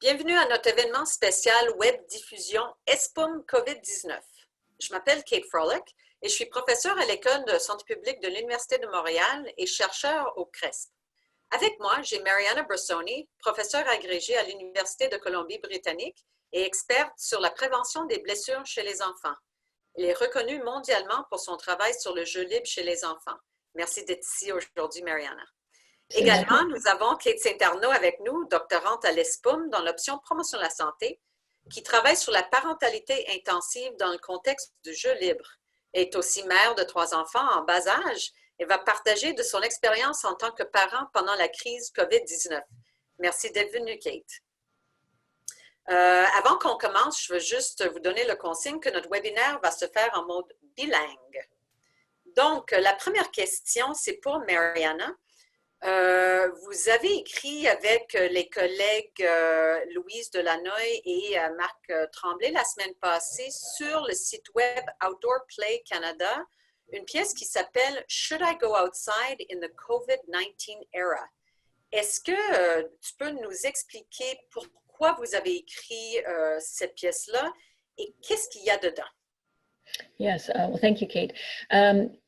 Bienvenue à notre événement spécial Web Diffusion ESPUM COVID-19. Je m'appelle Kate Frolick et je suis professeure à l'École de santé publique de l'Université de Montréal et chercheur au CRESP. Avec moi, j'ai Mariana Bressoni, professeure agrégée à l'Université de Colombie-Britannique et experte sur la prévention des blessures chez les enfants. Elle est reconnue mondialement pour son travail sur le jeu libre chez les enfants. Merci d'être ici aujourd'hui, Mariana. Également, nous avons Kate Saint-Arnaud avec nous, doctorante à l'ESPUM dans l'option promotion de la santé, qui travaille sur la parentalité intensive dans le contexte du jeu libre. Elle est aussi mère de 3 enfants en bas âge et va partager de son expérience en tant que parent pendant la crise COVID-19. Merci d'être venue, Kate. Avant qu'on commence, je veux juste vous donner le consigne que notre webinaire va se faire en mode bilingue. Donc, la première question, c'est pour Mariana. Vous avez écrit avec les collègues Louise Delanoë et Marc Tremblay la semaine passée sur le site web Outdoor Play Canada une pièce qui s'appelle « Should I go outside in the COVID-19 era ». Est-ce que tu peux nous expliquer pourquoi vous avez écrit cette pièce-là et qu'est-ce qu'il y a dedans? Yes, well, thank you, Kate.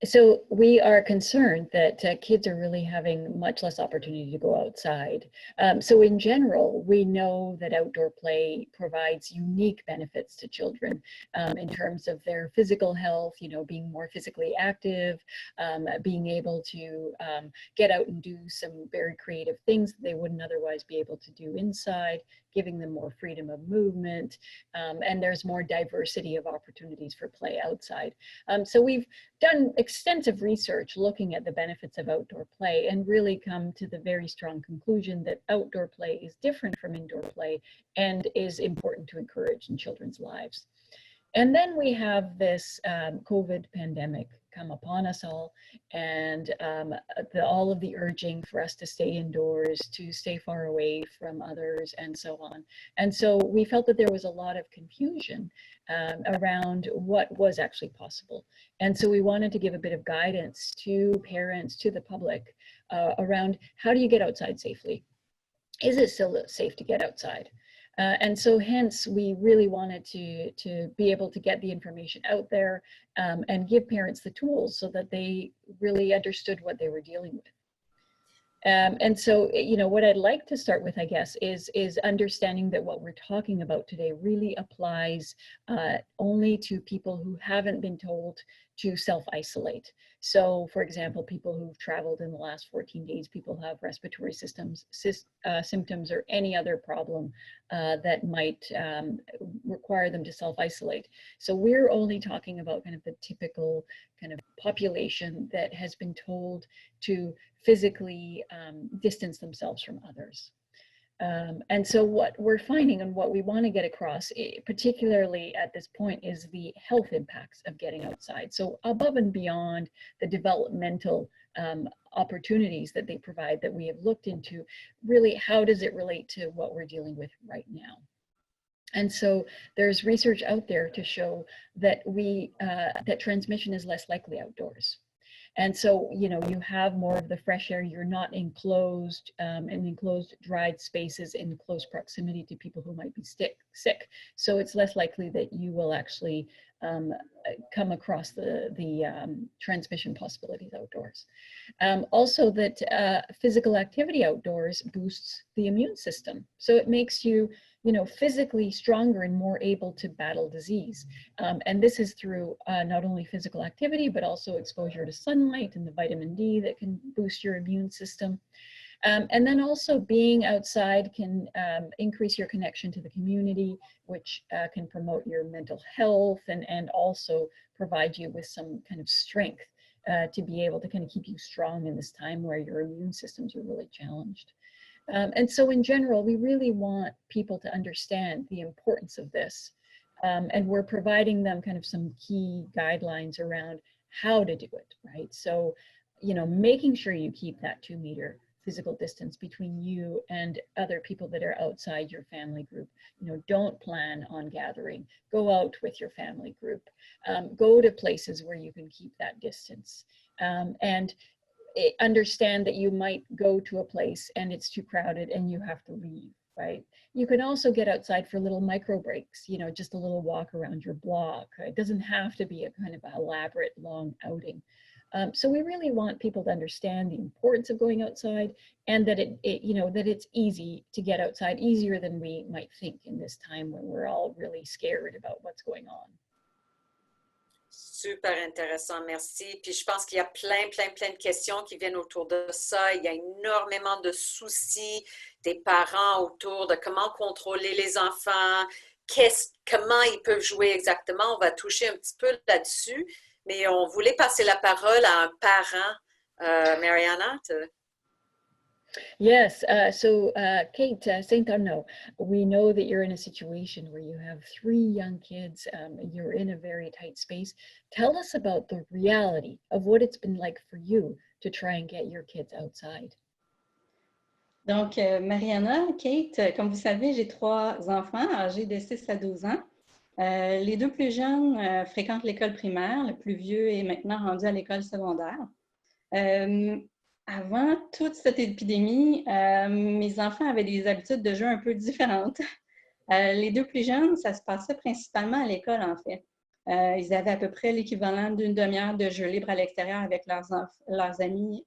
So we are concerned that kids are really having much less opportunity to go outside. So in general, we know that outdoor play provides unique benefits to children in terms of their physical health, you know, being more physically active, being able to get out and do some very creative things that they wouldn't otherwise be able to do inside, giving them more freedom of movement, and there's more diversity of opportunities for play outside. So we've done extensive research looking at the benefits of outdoor play and really come to the very strong conclusion that outdoor play is different from indoor play and is important to encourage in children's lives. And then we have this COVID pandemic come upon us all, and all of the urging for us to stay indoors, to stay far away from others, and so on. And so we felt that there was a lot of confusion around what was actually possible. And so we wanted to give a bit of guidance to parents, to the public, around how do you get outside safely? Is it still safe to get outside? And so hence we really wanted to be able to get the information out there and give parents the tools so that they really understood what they were dealing with. And so, you know, what I'd like to start with, I guess, is understanding that what we're talking about today really applies only to people who haven't been told to self-isolate. So, for example, people who've traveled in the last 14 days, people who have respiratory symptoms or any other problem that might require them to self-isolate. So we're only talking about kind of the typical kind of population that has been told to physically distance themselves from others. And so what we're finding and what we want to get across, particularly at this point, is the health impacts of getting outside. So above and beyond the developmental opportunities that they provide that we have looked into, really, how does it relate to what we're dealing with right now? And so there's research out there to show that that transmission is less likely outdoors. And so, you know, you have more of the fresh air, you're not enclosed in enclosed dried spaces in close proximity to people who might be sick. So it's less likely that you will actually come across the transmission possibilities outdoors. Also that physical activity outdoors boosts the immune system. So it makes you, you know, physically stronger and more able to battle disease. And this is through not only physical activity, but also exposure to sunlight and the vitamin D that can boost your immune system. And then also being outside can increase your connection to the community, which can promote your mental health and also provide you with some kind of strength to be able to kind of keep you strong in this time where your immune systems are really challenged. And so in general, we really want people to understand the importance of this. And we're providing them kind of some key guidelines around how to do it, right? So, you know, making sure you keep that 2-meter physical distance between you and other people that are outside your family group. You know, don't plan on gathering. Go out with your family group. Go to places where you can keep that distance. And understand that you might go to a place and it's too crowded and you have to leave. right? You can also get outside for little micro breaks, you know, just a little walk around your block. It doesn't have to be a kind of elaborate long outing. So we really want people to understand the importance of going outside, and that you know, that it's easy to get outside, easier than we might think in this time when we're all really scared about what's going on. Super intéressant, merci. Puis je pense qu'il y a plein de questions qui viennent autour de ça. Il y a énormément de soucis des parents autour de comment contrôler les enfants, comment ils peuvent jouer exactement. On va toucher un petit peu là-dessus, mais on voulait passer la parole à un parent. Mariana? Yes, Kate, St. Arnaud, we know that you're in a situation where you have 3 young kids, you're in a very tight space. Tell us about the reality of what it's been like for you to try and get your kids outside. Donc, Mariana, Kate, comme vous savez, j'ai 3 enfants âgés de 6 à 12 ans. Les 2 plus jeunes fréquentent l'école primaire, le plus vieux est maintenant rendu à l'école secondaire. Avant toute cette épidémie, mes enfants avaient des habitudes de jeu un peu différentes. Les 2 plus jeunes, ça se passait principalement à l'école, en fait. Ils avaient à peu près l'équivalent d'une demi-heure de jeu libre à l'extérieur avec leurs amis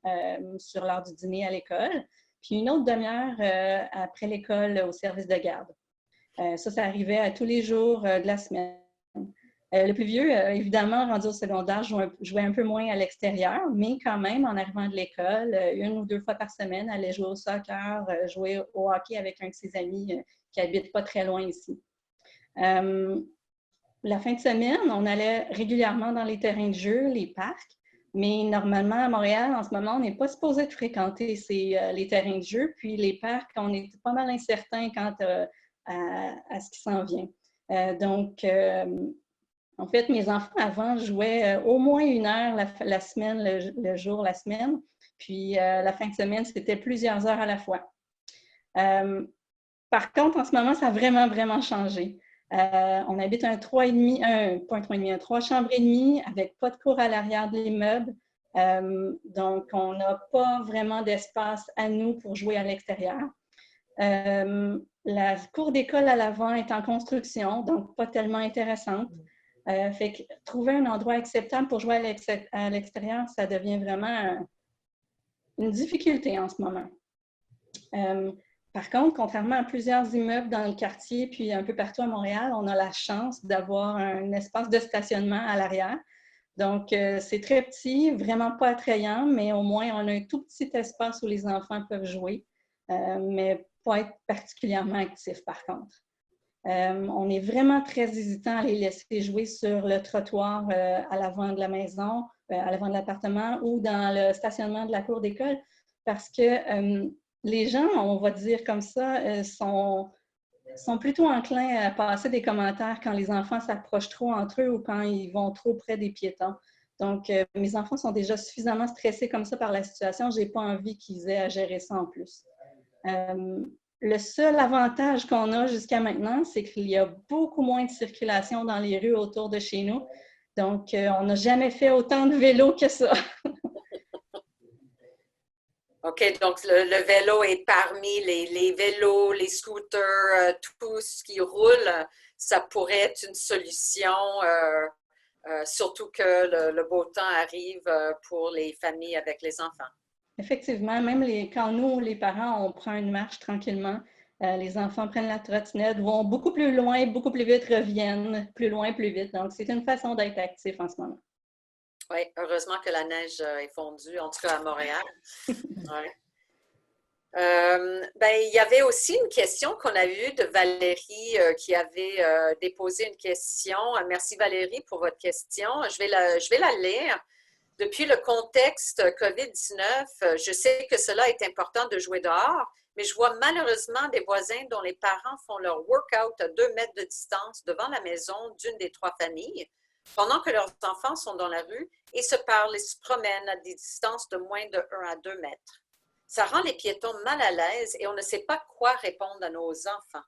sur l'heure du dîner à l'école, puis une autre demi-heure après l'école au service de garde. Ça arrivait à tous les jours de la semaine. Le plus vieux, évidemment, rendu au secondaire, jouait un peu moins à l'extérieur, mais quand même, en arrivant de l'école, 1 ou 2 fois par semaine, allait jouer au soccer, jouer au hockey avec un de ses amis qui habite pas très loin ici. La fin de semaine, on allait régulièrement dans les terrains de jeu, les parcs, mais normalement, à Montréal, en ce moment, on n'est pas supposé de fréquenter les terrains de jeu, puis les parcs, on est pas mal incertain quant à ce qui s'en vient. En fait, mes enfants, avant, jouaient au moins 1 heure la semaine, le jour, la semaine. Puis, la fin de semaine, c'était plusieurs heures à la fois. Par contre, en ce moment, ça a vraiment changé. On habite un 3 chambres et demie avec pas de cour à l'arrière de l'immeuble. Donc, on n'a pas vraiment d'espace à nous pour jouer à l'extérieur. La cour d'école à l'avant est en construction, donc pas tellement intéressante. Fait que trouver un endroit acceptable pour jouer à l'extérieur, ça devient vraiment une difficulté en ce moment. Par contre, contrairement à plusieurs immeubles dans le quartier puis un peu partout à Montréal, on a la chance d'avoir un espace de stationnement à l'arrière. Donc, c'est très petit, vraiment pas attrayant, mais au moins, on a un tout petit espace où les enfants peuvent jouer, mais pas être particulièrement actifs par contre. On est vraiment très hésitant à les laisser jouer sur le trottoir à l'avant de la maison, à l'avant de l'appartement ou dans le stationnement de la cour d'école parce que les gens, on va dire comme ça, sont plutôt enclins à passer des commentaires quand les enfants s'approchent trop entre eux ou quand ils vont trop près des piétons. Donc, mes enfants sont déjà suffisamment stressés comme ça par la situation. Je n'ai pas envie qu'ils aient à gérer ça en plus. Le seul avantage qu'on a jusqu'à maintenant, c'est qu'il y a beaucoup moins de circulation dans les rues autour de chez nous. Donc, on n'a jamais fait autant de vélo que ça. OK, donc le vélo est parmi les vélos, les scooters, tout ce qui roule, ça pourrait être une solution, surtout que le beau temps arrive pour les familles avec les enfants. Effectivement, même quand nous, les parents, on prend une marche tranquillement, les enfants prennent la trottinette, vont beaucoup plus loin, beaucoup plus vite, reviennent plus loin, plus vite. Donc, c'est une façon d'être actif en ce moment. Oui, heureusement que la neige est fondue, en tout cas à Montréal. Ouais. Il y avait aussi une question qu'on a eue de Valérie qui avait déposé une question. Merci Valérie pour votre question. Je vais la lire. Depuis le contexte COVID-19, je sais que cela est important de jouer dehors, mais je vois malheureusement des voisins dont les parents font leur workout à 2 mètres de distance devant la maison d'une des 3 familles, pendant que leurs enfants sont dans la rue et se parlent et se promènent à des distances de moins de 1 à 2 mètres. Ça rend les piétons mal à l'aise et on ne sait pas quoi répondre à nos enfants.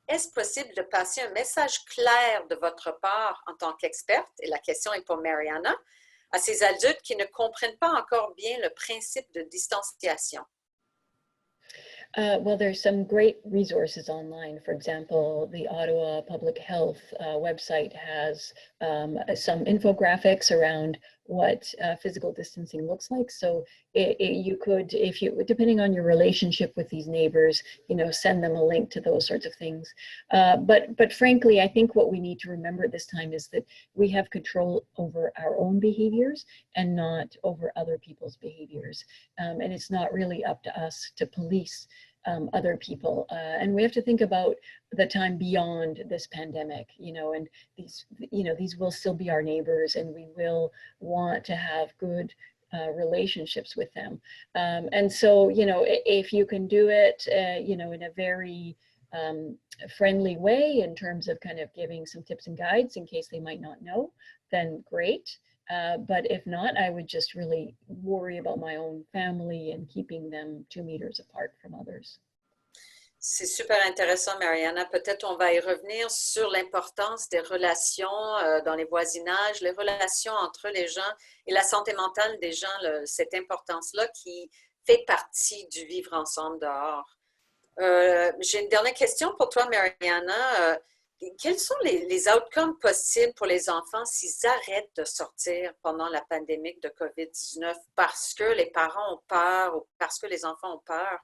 Est-ce possible de passer un message clair de votre part en tant qu'experte, et la question est pour Mariana, à ces adultes qui ne comprennent pas encore bien le principe de distanciation? Well, there's some great resources online. For example, the Ottawa Public Health website has some infographics around what physical distancing looks like. So you could, if you, depending on your relationship with these neighbors, you know, send them a link to those sorts of things. But frankly, I think what we need to remember at this time is that we have control over our own behaviors and not over other people's behaviors. And it's not really up to us to police other people. And we have to think about the time beyond this pandemic, you know, and these will still be our neighbors, and we will want to have good relationships with them. And so, you know, if you can do it, you know, in a very friendly way in terms of kind of giving some tips and guides in case they might not know, then great. But if not, I would just really worry about my own family and keeping them 2 meters apart from others. C'est super intéressant, Mariana. Peut-être on va y revenir sur l'importance des relations dans les voisinages, les relations entre les gens et la santé mentale des gens, cette importance-là qui fait partie du vivre ensemble dehors. J'ai une dernière question pour toi, Mariana. Quels sont les outcomes possibles pour les enfants s'ils arrêtent de sortir pendant la pandémie de COVID-19 parce que les parents ont peur ou parce que les enfants ont peur?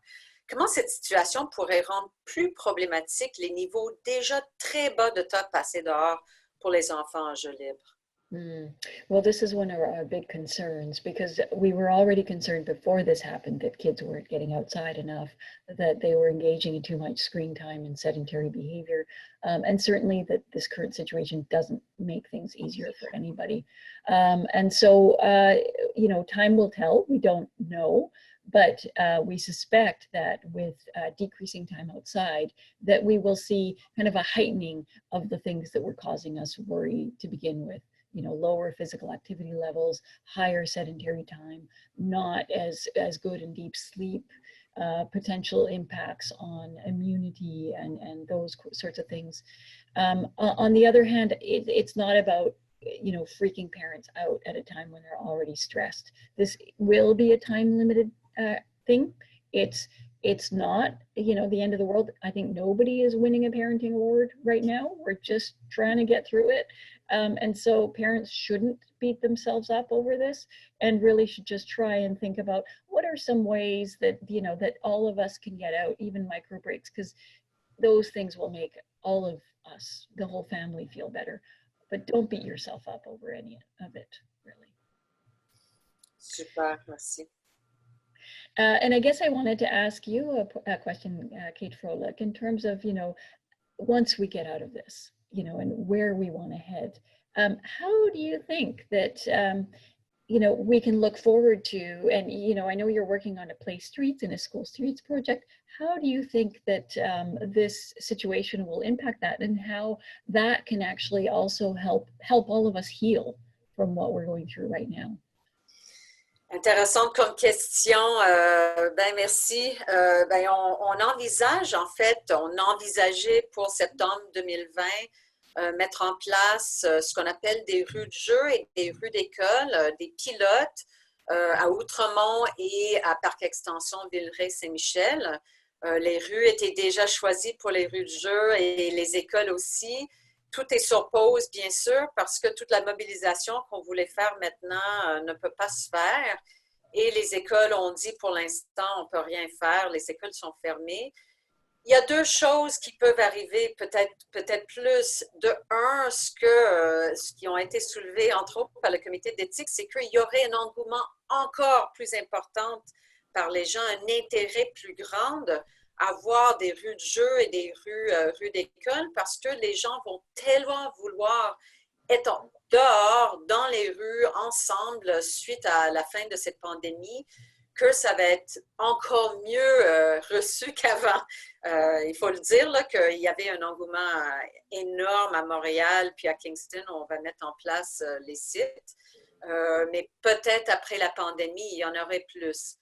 Comment cette situation pourrait rendre plus problématique les niveaux déjà très bas de temps passé dehors pour les enfants en jeu libre? Well, this is one of our big concerns because we were already concerned before this happened that kids weren't getting outside enough, that they were engaging in too much screen time and sedentary behavior. And certainly that this current situation doesn't make things easier for anybody. And so, you know, time will tell. We don't know. But we suspect that with decreasing time outside, that we will see kind of a heightening of the things that were causing us worry to begin with. You know, lower physical activity levels, higher sedentary time, not as good and deep sleep, potential impacts on immunity and those sorts of things. On the other hand, it's not about, you know, freaking parents out at a time when they're already stressed. This will be a time limited thing. It's not, you know, the end of the world. I think nobody is winning a parenting award right now. We're just trying to get through it. And so parents shouldn't beat themselves up over this and really should just try and think about what are some ways that, you know, that all of us can get out, even micro breaks, because those things will make all of us, the whole family, feel better. But don't beat yourself up over any of it, really. Super, merci. And I guess I wanted to ask you a question, Kate Froelich, in terms of, you know, once we get out of this, you know, and where we want to head, how do you think that, you know, we can look forward to, and, you know, I know you're working on a Play Streets and a School Streets project. How do you think that this situation will impact that, and how that can actually also help all of us heal from what we're going through right now? Intéressante comme question. Ben merci. Ben on envisage, en fait, on a envisagé pour septembre 2020 mettre en place ce qu'on appelle des rues de jeu et des rues d'école, des pilotes à Outremont et à Parc Extension Villeray-Saint-Michel. Les rues étaient déjà choisies pour les rues de jeu et les écoles aussi. Tout est sur pause, bien sûr, parce que toute la mobilisation qu'on voulait faire maintenant ne peut pas se faire. Et les écoles ont dit, pour l'instant, on ne peut rien faire. Les écoles sont fermées. Il y a deux choses qui peuvent arriver, peut-être plus. De un, ce qui ont été soulevés, entre autres, par le comité d'éthique, c'est qu'il y aurait un engouement encore plus important par les gens, un intérêt plus grand avoir des rues de jeu et des rues d'école parce que les gens vont tellement vouloir être dehors, dans les rues, ensemble, suite à la fin de cette pandémie, que ça va être encore mieux reçu qu'avant. Il faut le dire qu'il y avait un engouement énorme à Montréal, puis à Kingston, on va mettre en place les sites. Mais peut-être après la pandémie, il y en aurait plus.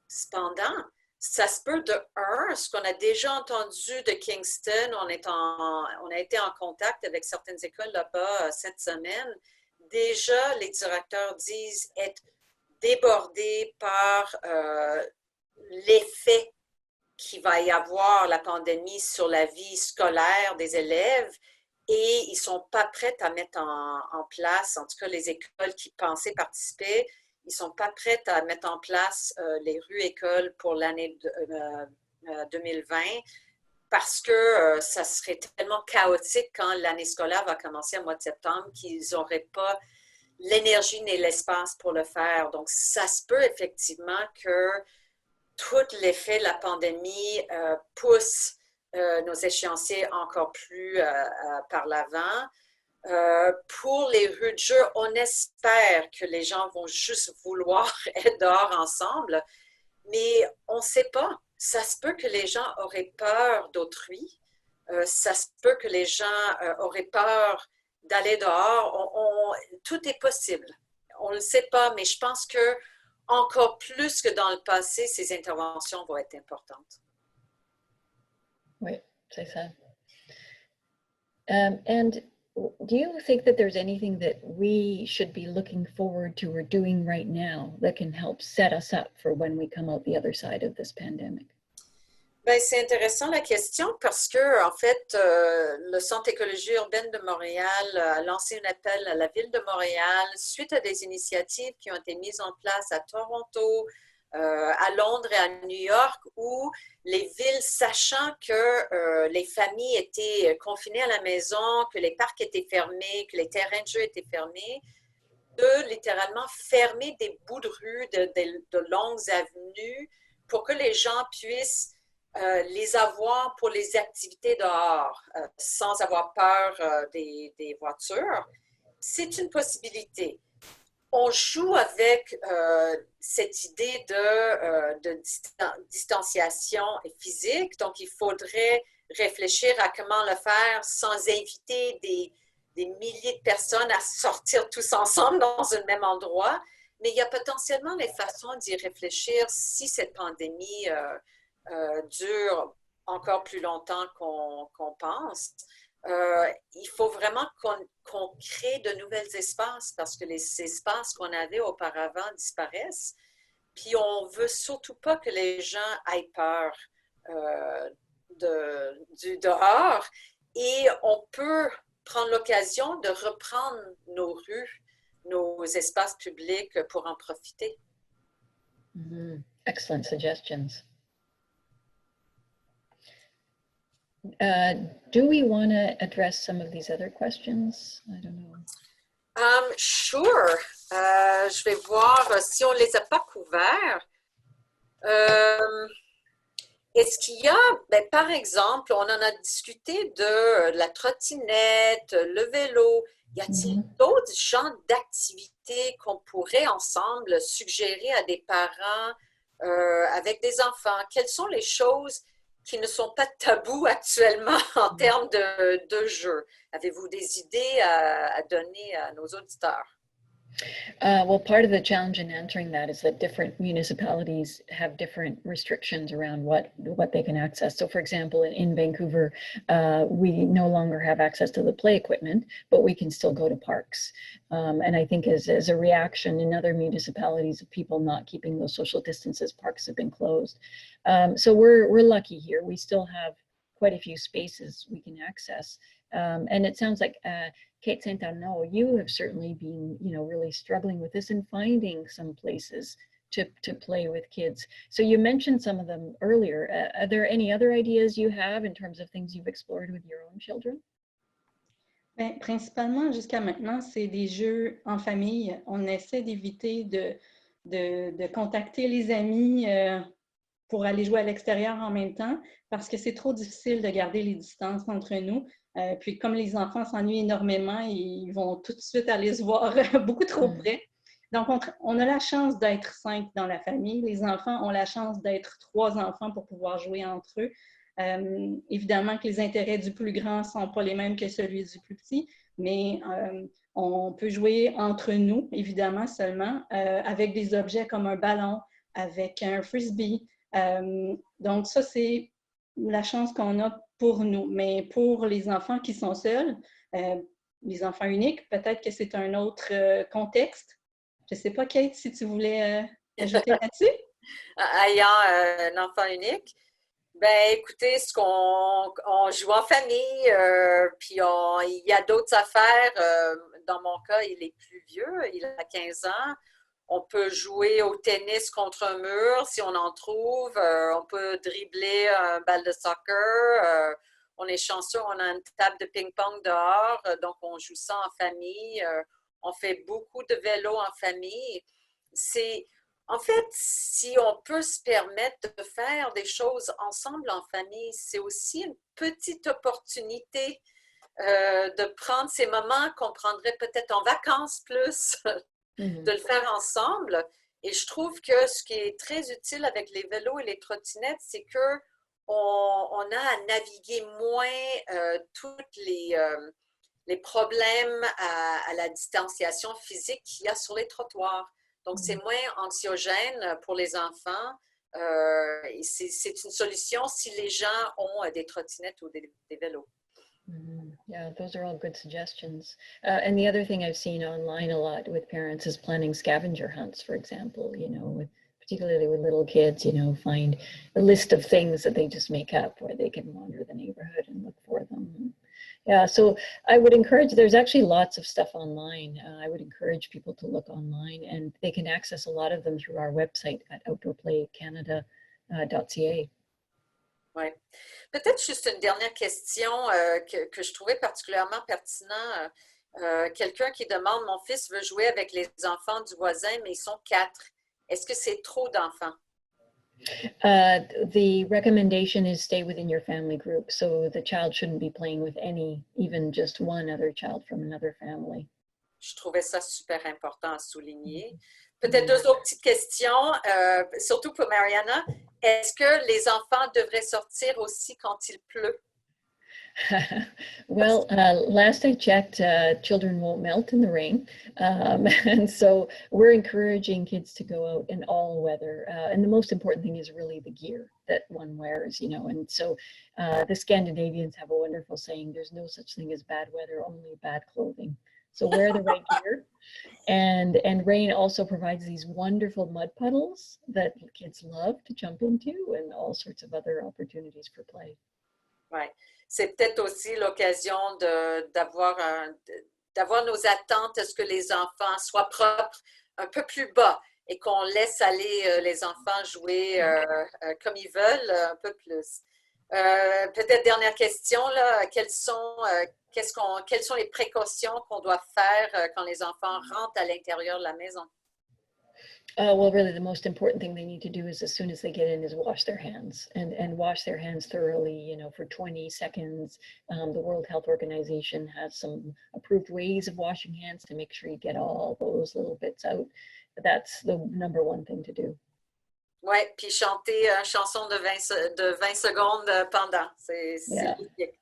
Cependant, ça se peut de un, ce qu'on a déjà entendu de Kingston, on a été en contact avec certaines écoles là-bas cette semaine. Déjà, les directeurs disent être débordés par l'effet qu'il va y avoir la pandémie sur la vie scolaire des élèves et ils ne sont pas prêts à mettre en place, en tout cas les écoles qui pensaient participer, ils ne sont pas prêts à mettre en place les rues écoles pour l'année 2020 parce que ça serait tellement chaotique quand l'année scolaire va commencer au mois de septembre qu'ils n'auraient pas l'énergie ni l'espace pour le faire. Donc, ça se peut effectivement que tout l'effet de la pandémie pousse nos échéanciers encore plus par l'avant. Pour les rues de jeu, on espère que les gens vont juste vouloir être dehors ensemble, mais on ne sait pas. Ça se peut que les gens auraient peur d'autrui. Ça se peut que les gens auraient peur d'aller dehors. Tout est possible. On ne le sait pas, mais je pense que encore plus que dans le passé, ces interventions vont être importantes. Oui, c'est ça. And do you think that there's anything that we should be looking forward to or doing right now that can help set us up for when we come out the other side of this pandemic? Bien, c'est intéressant la question parce que, en fait, le Centre d'écologie urbaine de Montréal a lancé un appel à la Ville de Montréal suite à des initiatives qui ont été mises en place à Toronto, à Londres et à New York, où les villes, sachant que les familles étaient confinées à la maison, que les parcs étaient fermés, que les terrains de jeu étaient fermés, de littéralement fermer des bouts de rue, de longues avenues, pour que les gens puissent les avoir pour les activités dehors, sans avoir peur des voitures. C'est une possibilité. On joue avec cette idée de distanciation physique, donc il faudrait réfléchir à comment le faire sans inviter des milliers de personnes à sortir tous ensemble dans un même endroit, mais il y a potentiellement les façons d'y réfléchir si cette pandémie dure encore plus longtemps qu'on pense. Il faut vraiment qu'on crée de nouveaux espaces parce que les espaces qu'on avait auparavant disparaissent. Puis on ne veut surtout pas que les gens aient peur du dehors et on peut prendre l'occasion de reprendre nos rues, nos espaces publics pour en profiter. Mm-hmm. Excellent suggestions. Do we want to address some of these other questions? I don't know. Sure. Je vais voir si on ne les a pas couverts. Est-ce qu'il y a, par exemple, on en a discuté de la trottinette, le vélo. Y a-t-il d'autres genres d'activités qu'on pourrait ensemble suggérer à des parents avec des enfants? Quelles sont les choses qui ne sont pas tabous actuellement en termes de jeux? Avez-vous des idées à donner à nos auditeurs? Well, part of the challenge in answering that is that different municipalities have different restrictions around what they can access. So for example, in Vancouver, we no longer have access to the play equipment, but we can still go to parks. And I think as a reaction in other municipalities of people not keeping those social distances, parks have been closed. So we're lucky here. We still have quite a few spaces we can access. And it sounds like Kate Saint-Arnaud, you have certainly been, really struggling with this and finding some places to play with kids. So you mentioned some of them earlier. Are there any other ideas you have in terms of things you've explored with your own children? Bien, principalement, jusqu'à maintenant, c'est des jeux en famille. On essaie d'éviter de contacter les amis pour aller jouer à l'extérieur en même temps parce que c'est trop difficile de garder les distances entre nous. Puis comme les enfants s'ennuient énormément, ils vont tout de suite aller se voir beaucoup trop près. Donc, on a la chance d'être 5 dans la famille. Les enfants ont la chance d'être 3 enfants pour pouvoir jouer entre eux. Évidemment que les intérêts du plus grand ne sont pas les mêmes que celui du plus petit, mais on peut jouer entre nous, évidemment, seulement, avec des objets comme un ballon, avec un frisbee. Donc, ça, c'est la chance qu'on a pour nous. Mais pour les enfants qui sont seuls, les enfants uniques, peut-être que c'est un autre contexte. Je ne sais pas, Kate, si tu voulais ajouter là-dessus? Ayant un enfant unique, Ben, écoutez, on joue en famille, puis il y a d'autres affaires. Dans mon cas, il est plus vieux, il a 15 ans. On peut jouer au tennis contre un mur si on en trouve. On peut dribbler un balle de soccer. On est chanceux, on a une table de ping-pong dehors, donc on joue ça en famille. On fait beaucoup de vélo en famille. C'est En fait, si on peut se permettre de faire des choses ensemble en famille, c'est aussi une petite opportunité de prendre ces moments qu'on prendrait peut-être en vacances plus, de le faire ensemble. Et je trouve que ce qui est très utile avec les vélos et les trottinettes, c'est que on a à naviguer moins tous les problèmes à la distanciation physique qu'il y a sur les trottoirs. Donc, c'est moins anxiogène pour les enfants. C'est une solution si les gens ont des trottinettes ou des vélos. Yeah, those are all good suggestions. And the other thing I've seen online a lot with parents is planning scavenger hunts, for example, particularly with little kids, find a list of things that they just make up where they can wander the neighborhood and look for them. Yeah, so I would encourage, there's actually lots of stuff online. I would encourage people to look online, and they can access a lot of them through our website at outdoorplaycanada.ca. Oui. Peut-être juste une dernière question que je trouvais particulièrement pertinent. Quelqu'un qui demande, mon fils veut jouer avec les enfants du voisin, mais ils sont 4. Est-ce que c'est trop d'enfants? The recommendation is stay within your family group. So the child shouldn't be playing with even just one other child from another family. Je trouvais ça super important à souligner. Peut-être 2 autres petites questions, surtout pour Mariana. Est-ce que les enfants devraient sortir aussi quand il pleut? Well, last I checked, children won't melt in the rain. And so we're encouraging kids to go out in all weather. And the most important thing is really the gear that one wears, And so the Scandinavians have a wonderful saying, there's no such thing as bad weather, only bad clothing. So wear the right gear. And rain also provides these wonderful mud puddles that kids love to jump into and all sorts of other opportunities for play. Ouais. C'est peut-être aussi l'occasion d'avoir nos attentes à ce que les enfants soient propres un peu plus bas et qu'on laisse aller les enfants jouer comme ils veulent un peu plus. Peut-être dernière question, là, quelles sont les précautions qu'on doit faire quand les enfants rentrent à l'intérieur de la maison? Well, really, the most important thing they need to do is as soon as they get in is wash their hands and wash their hands thoroughly, for 20 seconds. The World Health Organization has some approved ways of washing hands to make sure you get all those little bits out. That's the number one thing to do. Oui, puis chanter une chanson de 20 secondes pendant. C'est logique.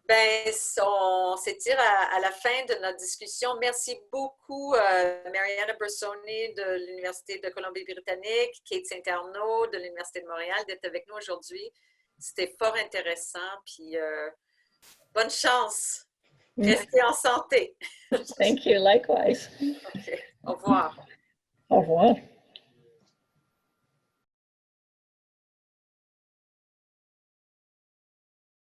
Ben, on s'étire à la fin de notre discussion. Merci beaucoup, Mariana Bersoni de l'Université de Colombie-Britannique, Kate Saint-Arnaud de l'Université de Montréal, d'être avec nous aujourd'hui. C'était fort intéressant, puis bonne chance. Restez en santé. Thank you, likewise. Okay. Au revoir. Au revoir.